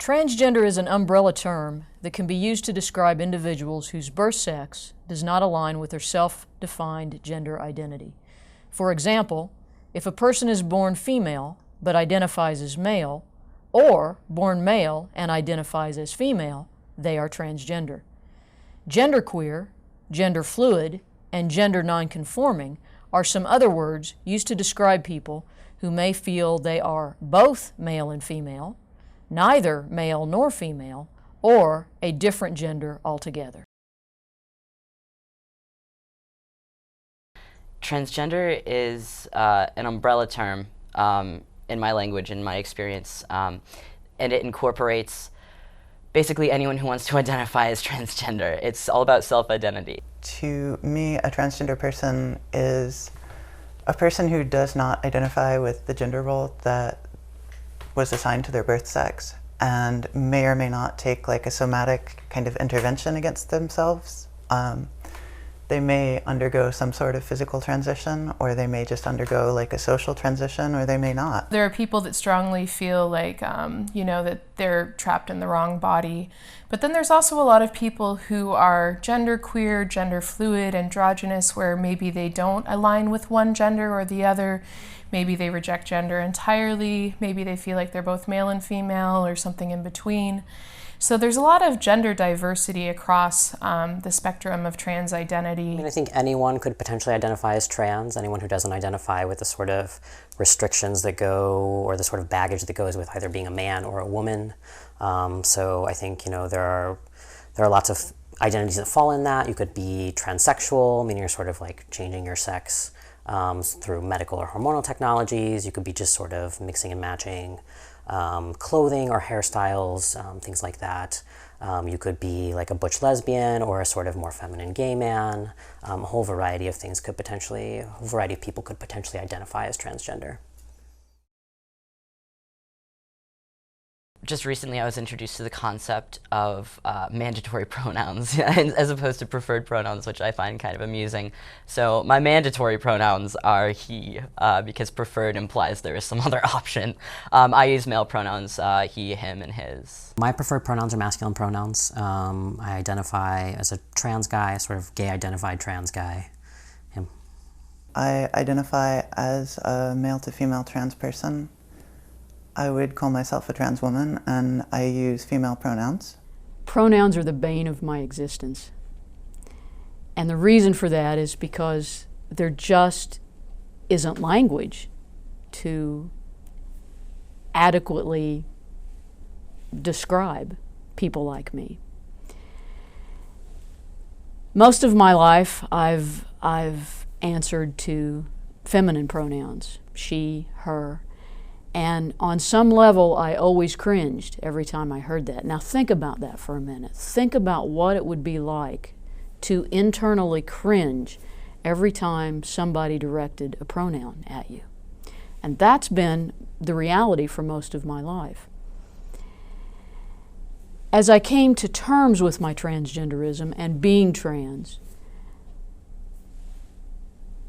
Transgender is an umbrella term that can be used to describe individuals whose birth sex does not align with their self-defined gender identity. For example, if a person is born female but identifies as male, or born male and identifies as female, they are transgender. Genderqueer, gender fluid, and gender nonconforming are some other words used to describe people who may feel they are both male and female, neither male nor female, or a different gender altogether. Transgender is an umbrella term in my language, in my experience, and it incorporates basically anyone who wants to identify as transgender. It's all about self-identity. To me, a transgender person is a person who does not identify with the gender role that was assigned to their birth sex and may or may not take like a somatic kind of intervention against themselves. They may undergo some sort of physical transition, or they may just undergo like a social transition, or they may not. There are people that strongly feel like, that they're trapped in the wrong body. But then there's also a lot of people who are genderqueer, gender fluid, androgynous, where maybe they don't align with one gender or the other. Maybe they reject gender entirely. Maybe they feel like they're both male and female or something in between. So there's a lot of gender diversity across the spectrum of trans identity. I think anyone could potentially identify as trans, anyone who doesn't identify with the sort of restrictions that go, or the sort of baggage that goes with either being a man or a woman. So I think, there are lots of identities that fall in that. You could be transsexual, meaning you're sort of like changing your sex through medical or hormonal technologies. You could be just sort of mixing and matching clothing or hairstyles, things like that. You could be like a butch lesbian or a sort of more feminine gay man. A whole variety of things could potentially, a whole variety of people could potentially identify as transgender. Just recently I was introduced to the concept of mandatory pronouns as opposed to preferred pronouns, which I find kind of amusing. So my mandatory pronouns are he, because preferred implies there is some other option. I use male pronouns, he, him, and his. My preferred pronouns are masculine pronouns. I identify as a trans guy, sort of gay identified trans guy. Him. I identify as a male to female trans person. I would call myself a trans woman, and I use female pronouns. Pronouns are the bane of my existence. And the reason for that is because there just isn't language to adequately describe people like me. Most of my life, I've answered to feminine pronouns, she, her. And on some level, I always cringed every time I heard that. Now think about that for a minute. Think about what it would be like to internally cringe every time somebody directed a pronoun at you. And that's been the reality for most of my life. As I came to terms with my transgenderism and being trans,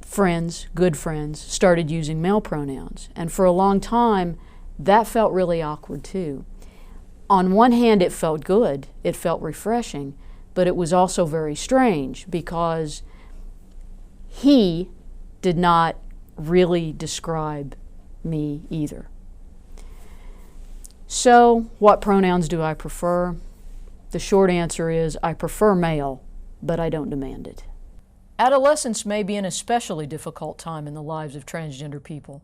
friends, good friends, started using male pronouns. And for a long time, that felt really awkward too. On one hand, it felt good, it felt refreshing, but it was also very strange because he did not really describe me either. So, what pronouns do I prefer? The short answer is I prefer male, but I don't demand it. Adolescence may be an especially difficult time in the lives of transgender people.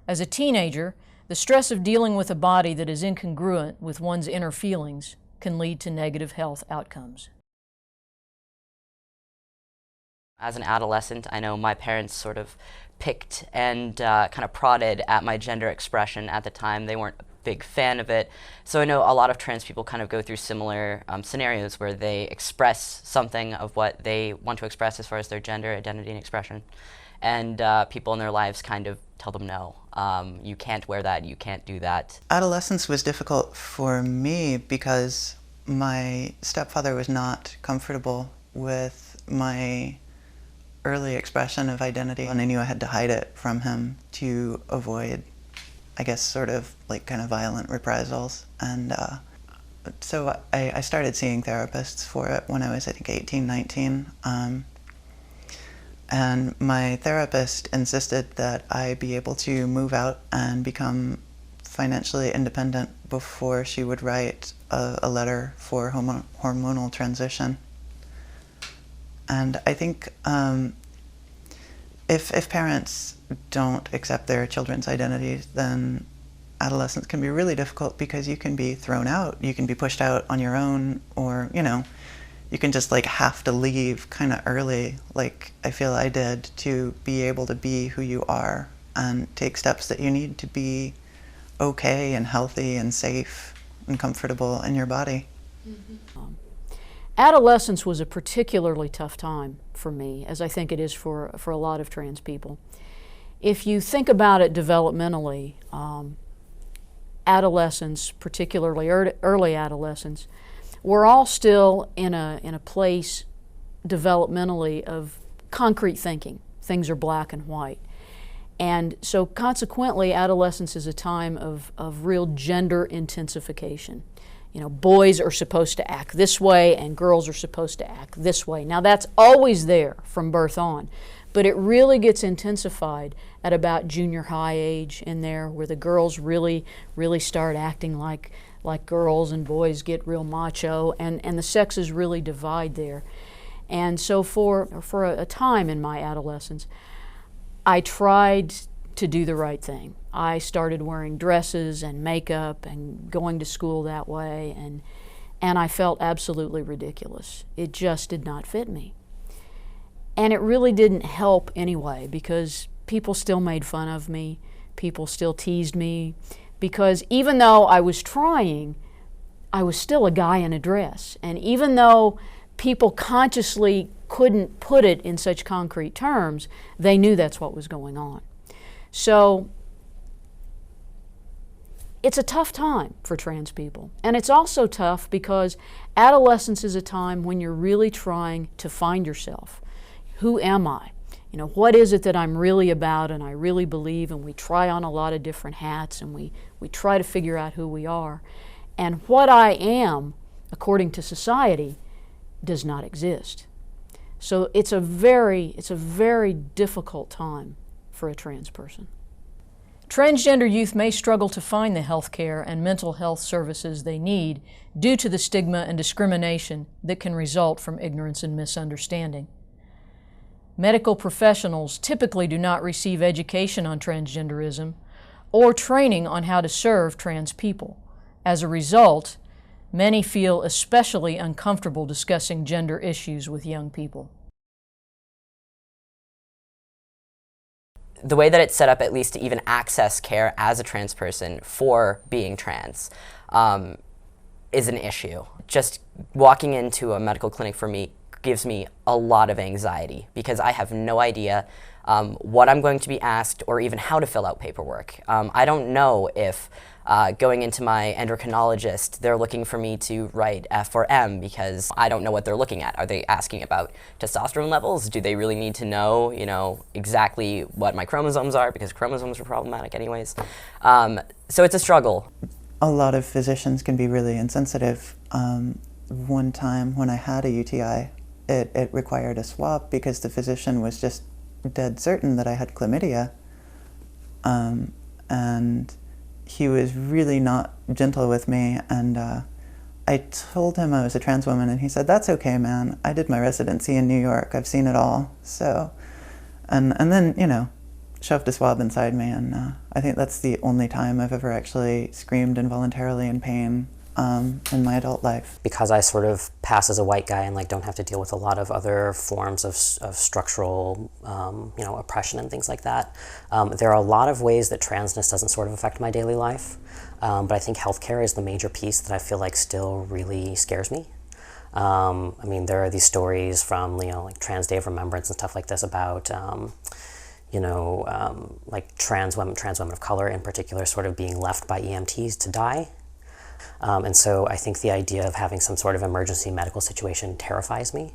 As a teenager, the stress of dealing with a body that is incongruent with one's inner feelings can lead to negative health outcomes. As an adolescent, I know my parents sort of picked and kind of prodded at my gender expression at the time. They weren't a big fan of it. So I know a lot of trans people kind of go through similar scenarios where they express something of what they want to express as far as their gender identity and expression. And people in their lives kind of tell them no. You can't wear that, you can't do that. Adolescence was difficult for me because my stepfather was not comfortable with my early expression of identity, and I knew I had to hide it from him to avoid, I guess, sort of like kind of violent reprisals. And So I started seeing therapists for it when I was, I think, 18, 19. And my therapist insisted that I be able to move out and become financially independent before she would write a letter for hormonal transition. And I think if parents don't accept their children's identities, then adolescence can be really difficult because you can be thrown out, you can be pushed out on your own, or, you know, you can just like have to leave kind of early, like I feel I did, to be able to be who you are and take steps that you need to be okay and healthy and safe and comfortable in your body. Adolescence was a particularly tough time for me, as I think it is for a lot of trans people. If you think about it developmentally, adolescents, particularly early adolescents, we're all still in a place developmentally of concrete thinking. Things are black and white. And so consequently, adolescence is a time of real gender intensification. You know, boys are supposed to act this way and girls are supposed to act this way. Now that's always there from birth on, but it really gets intensified at about junior high age in there, where the girls really start acting like girls and boys get real macho, and the sexes really divide there. And so for a time in my adolescence, I tried to do the right thing. I started wearing dresses and makeup and going to school that way, and I felt absolutely ridiculous. It just did not fit me. And it really didn't help anyway, because people still made fun of me, people still teased me, because even though I was trying, I was still a guy in a dress. And even though people consciously couldn't put it in such concrete terms, they knew that's what was going on. So it's a tough time for trans people. And it's also tough because adolescence is a time when you're really trying to find yourself. Who am I? You know, what is it that I'm really about and I really believe? And we try on a lot of different hats, and we try to figure out who we are. And what I am, according to society, does not exist. So it's a very difficult time for a trans person. Transgender youth may struggle to find the health care and mental health services they need due to the stigma and discrimination that can result from ignorance and misunderstanding. Medical professionals typically do not receive education on transgenderism or training on how to serve trans people. As a result, many feel especially uncomfortable discussing gender issues with young people. The way that it's set up, at least to even access care as a trans person for being trans, is an issue. Just walking into a medical clinic for me gives me a lot of anxiety because I have no idea what I'm going to be asked or even how to fill out paperwork. I don't know if going into my endocrinologist, they're looking for me to write F or M because I don't know what they're looking at. Are they asking about testosterone levels? Do they really need to know, exactly what my chromosomes are, because chromosomes are problematic anyways? So it's a struggle. A lot of physicians can be really insensitive. One time when I had a UTI, it required a swab because the physician was just dead certain that I had chlamydia. And he was really not gentle with me, and I told him I was a trans woman, and he said, "That's okay, man. I did my residency in New York. I've seen it all." So, and then, shoved a swab inside me, and I think that's the only time I've ever actually screamed involuntarily in pain in my adult life. Because I sort of pass as a white guy and don't have to deal with a lot of other forms of structural, oppression and things like that. There are a lot of ways that transness doesn't sort of affect my daily life, but I think healthcare is the major piece that I feel like still really scares me. There are these stories from, Trans Day of Remembrance and stuff like this about, trans women of color in particular sort of being left by EMTs to die. And so I think the idea of having some sort of emergency medical situation terrifies me.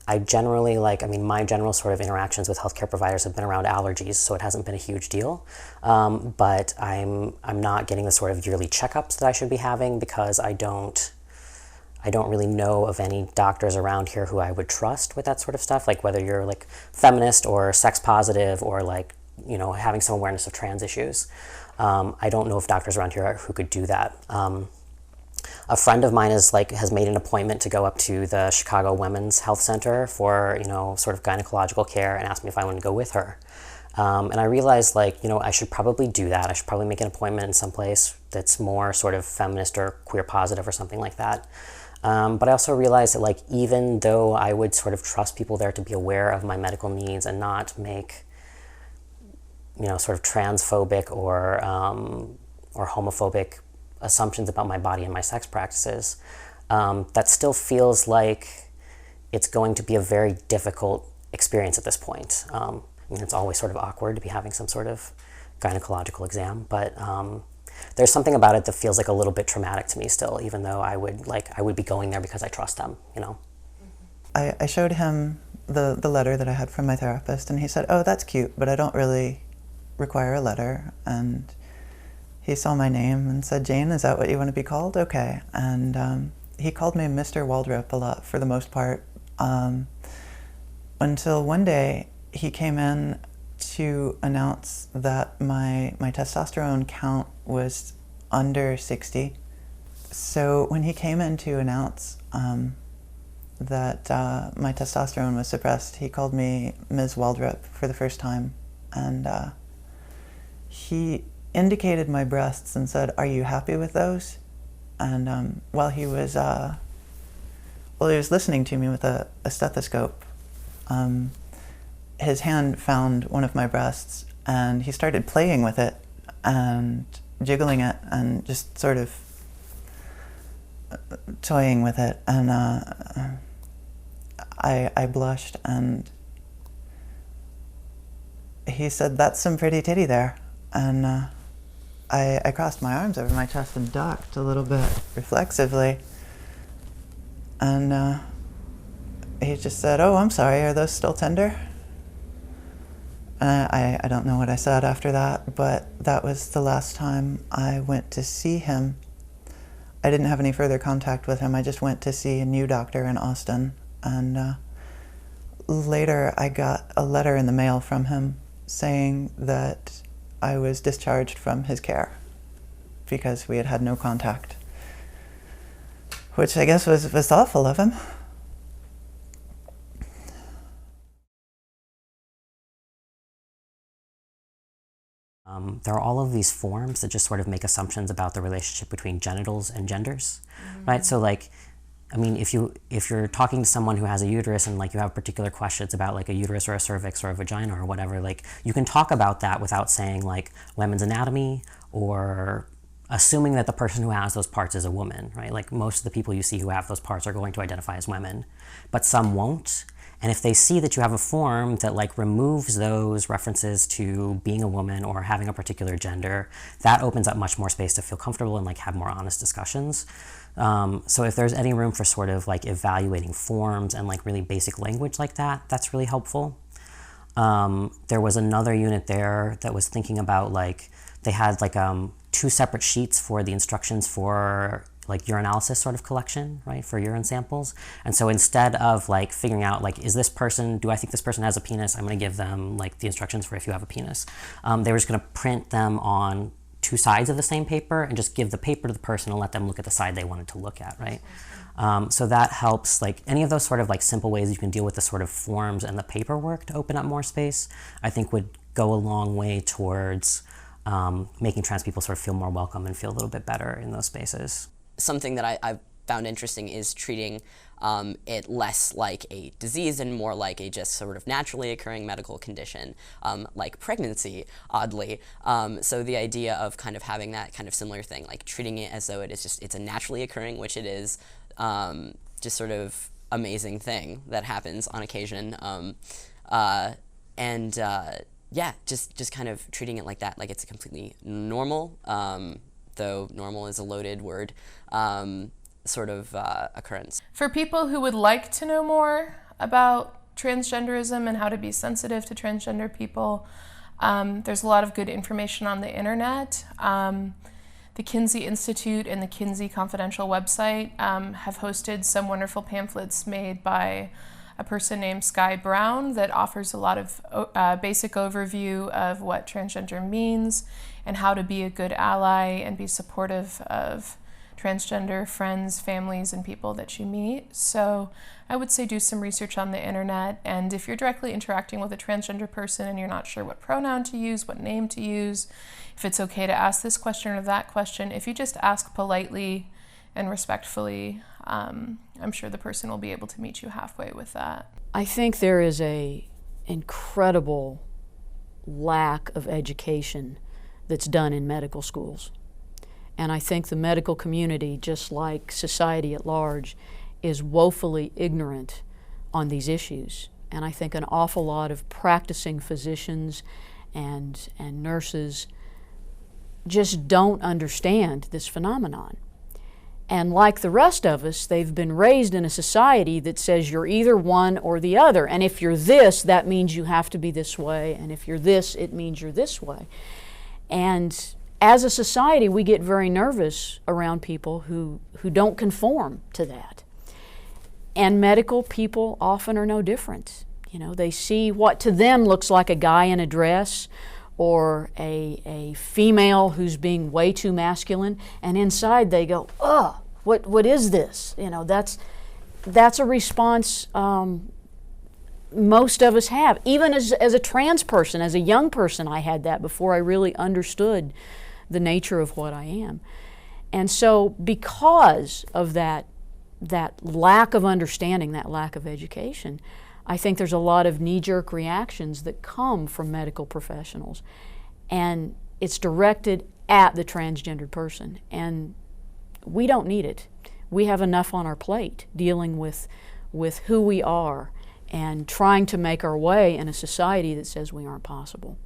I generally my general sort of interactions with healthcare providers have been around allergies, so it hasn't been a huge deal. But I'm not getting the sort of yearly checkups that I should be having because I don't really know of any doctors around here who I would trust with that sort of stuff, like whether you're like feminist or sex positive or like, you know, having some awareness of trans issues. I don't know of doctors around here who could do that. A friend of mine has made an appointment to go up to the Chicago Women's Health Center for, you know, sort of gynecological care and asked me if I wanted to go with her. And I realized, like, you know, I should probably do that. I should probably make an appointment in some place that's more sort of feminist or queer positive or something like that. But I also realized that, like, even though I would sort of trust people there to be aware of my medical needs and not make, you know, sort of transphobic or homophobic assumptions about my body and my sex practices, that still feels like it's going to be a very difficult experience at this point. I mean, it's always sort of awkward to be having some sort of gynecological exam, but there's something about it that feels like a little bit traumatic to me still, even though I would be going there because I trust them, you know. I showed him the letter that I had from my therapist, and he said, "Oh, that's cute, but I don't really require a letter." And he saw my name and said, "Jane, is that what you want to be called? Okay." And he called me Mr. Waldrop a lot for the most part, until one day he came in to announce that my testosterone count was under 60. So when he came in to announce that my testosterone was suppressed, he called me Ms. Waldrop for the first time, and he indicated my breasts and said, "Are you happy with those?" And while he was listening to me with a stethoscope, his hand found one of my breasts and he started playing with it and jiggling it and just sort of toying with it, and I blushed, and he said, "That's some pretty titty there." And I crossed my arms over my chest and ducked a little bit reflexively, and he just said, "Oh, I'm sorry, are those still tender?" I don't know what I said after that, but that was the last time I went to see him. I didn't have any further contact with him. I just went to see a new doctor in Austin, and later I got a letter in the mail from him saying that I was discharged from his care because we had had no contact, which I guess was thoughtful of him. There are all of these forms that just sort of make assumptions about the relationship between genitals and genders, right? So, like, I mean, if you're talking to someone who has a uterus and like you have particular questions about like a uterus or a cervix or a vagina or whatever, like you can talk about that without saying like women's anatomy or assuming that the person who has those parts is a woman, right? Like most of the people you see who have those parts are going to identify as women, but some won't. And if they see that you have a form that like removes those references to being a woman or having a particular gender, that opens up much more space to feel comfortable and like have more honest discussions. So if there's any room for sort of like evaluating forms and like really basic language like that, that's really helpful. There was another unit there that was thinking about like, they had like 2 separate sheets for the instructions for like urinalysis sort of collection, right, for urine samples. And so instead of like figuring out like, do I think this person has a penis? I'm gonna give them like the instructions for if you have a penis. They were just gonna print them on 2 sides of the same paper and just give the paper to the person and let them look at the side they wanted to look at, right? So that helps, like any of those sort of like simple ways you can deal with the sort of forms and the paperwork to open up more space, I think would go a long way towards making trans people sort of feel more welcome and feel a little bit better in those spaces. Something that I've found interesting is treating it less like a disease and more like a just sort of naturally occurring medical condition, like pregnancy, oddly. So the idea of kind of having that kind of similar thing, like treating it as though it's a naturally occurring, which it is, just sort of amazing thing that happens on occasion. Yeah, just kind of treating it like that, like it's a completely normal, though normal is a loaded word, sort of occurrence. For people who would like to know more about transgenderism and how to be sensitive to transgender people. There's a lot of good information on the internet. The Kinsey Institute and the Kinsey Confidential website have hosted some wonderful pamphlets made by a person named Sky Brown that offers a lot of basic overview of what transgender means and how to be a good ally and be supportive of transgender friends, families, and people that you meet. So I would say do some research on the internet, and if you're directly interacting with a transgender person and you're not sure what pronoun to use, what name to use, if it's okay to ask this question or that question, if you just ask politely and respectfully, I'm sure the person will be able to meet you halfway with that. I think there is a incredible lack of education that's done in medical schools. And I think the medical community, just like society at large, is woefully ignorant on these issues. And I think an awful lot of practicing physicians and nurses just don't understand this phenomenon. And like the rest of us, they've been raised in a society that says you're either one or the other. And if you're this, that means you have to be this way. And if you're this, it means you're this way. And as a society, we get very nervous around people who don't conform to that. And medical people often are no different. You know, they see what to them looks like a guy in a dress or a female who's being way too masculine, and inside they go, "Ugh, what is this?" You know, that's a response most of us have. Even as a trans person, as a young person, I had that before I really understood the nature of what I am. And so because of that lack of understanding, that lack of education, I think there's a lot of knee-jerk reactions that come from medical professionals. And it's directed at the transgendered person. And we don't need it. We have enough on our plate dealing with who we are and trying to make our way in a society that says we aren't possible.